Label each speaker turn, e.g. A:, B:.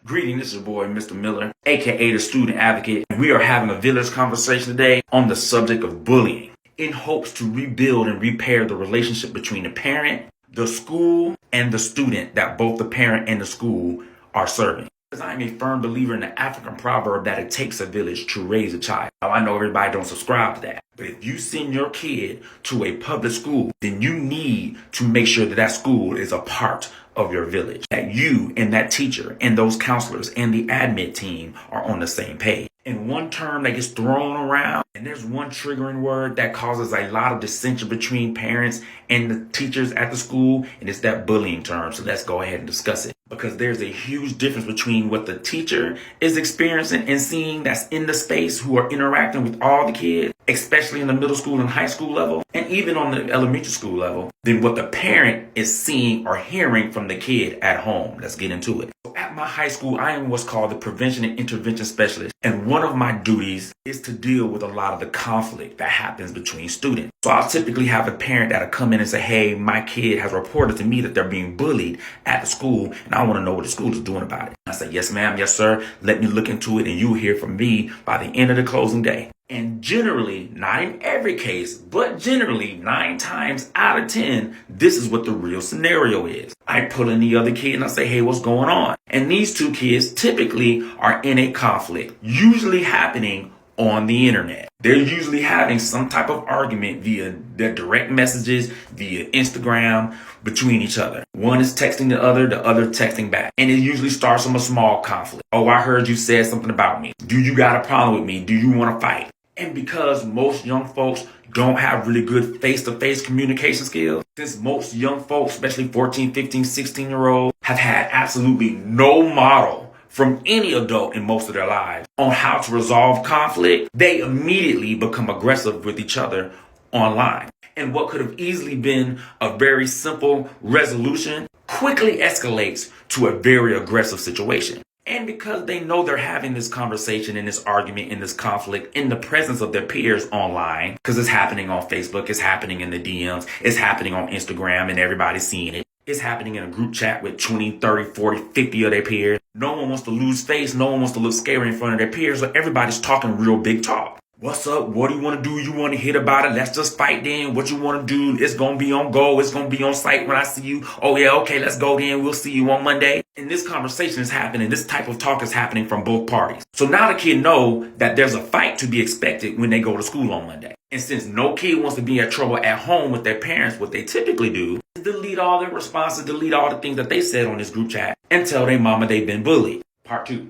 A: Greetings, this is your boy, Mr. Miller, aka the Student Advocate, and we are having a village conversation today on the subject of bullying in hopes to rebuild and repair the relationship between the parent, the school, and the student that both the parent and the school are serving. Because I'm a firm believer in the African proverb that it takes a village to raise a child. Now, I know everybody don't subscribe to that, but if you send your kid to a public school, then you need to make sure that that school is a part of your village, that you and that teacher and those counselors and the admin team are on the same page. And one term that gets thrown around, and there's one triggering word that causes a lot of dissension between parents and the teachers at the school, and it's that bullying term. So let's go ahead and discuss it. Because there's a huge difference between what the teacher is experiencing and seeing that's in the space who are interacting with all the kids, especially in the middle school and high school level, and even on the elementary school level, than what the parent is seeing or hearing from the kid at home. Let's get into it. So at my high school, I am what's called the prevention and intervention specialist. And one of my duties is to deal with a lot of the conflict that happens between students. So I'll typically have a parent that'll come in and say, hey, my kid has reported to me that they're being bullied at the school, and I want to know what the school is doing about it. I say, yes, ma'am, yes, sir. Let me look into it, and you'll hear from me by the end of the closing day. And generally, not in every case, but generally 9 times out of 10, this is what the real scenario is. I pull in the other kid and I say, hey, what's going on? And these two kids typically are in a conflict, usually happening on the internet. They're usually having some type of argument via their direct messages, via Instagram, between each other. One is texting the other texting back. And it usually starts from a small conflict. Oh, I heard you said something about me. Do you got a problem with me? Do you want to fight? And because most young folks don't have really good face-to-face communication skills, since most young folks, especially 14, 15, 16-year-olds, have had absolutely no model from any adult in most of their lives on how to resolve conflict, they immediately become aggressive with each other online. And what could have easily been a very simple resolution quickly escalates to a very aggressive situation. And because they know they're having this conversation and this argument and this conflict in the presence of their peers online, because it's happening on Facebook, it's happening in the DMs, it's happening on Instagram, and everybody's seeing it. It's happening in a group chat with 20, 30, 40, 50 of their peers. No one wants to lose face. No one wants to look scary in front of their peers. So everybody's talking real big talk. What's up? What do you want to do? You want to hit about it? Let's just fight then. What you want to do? It's going to be on go. It's going to be on site when I see you. Oh yeah, okay, let's go then. We'll see you on Monday. And this conversation is happening. This type of talk is happening from both parties. So now the kid know that there's a fight to be expected when they go to school on Monday. And since no kid wants to be in trouble at home with their parents, what they typically do is delete all their responses, delete all the things that they said on this group chat, and tell their mama they've been bullied. Part 2.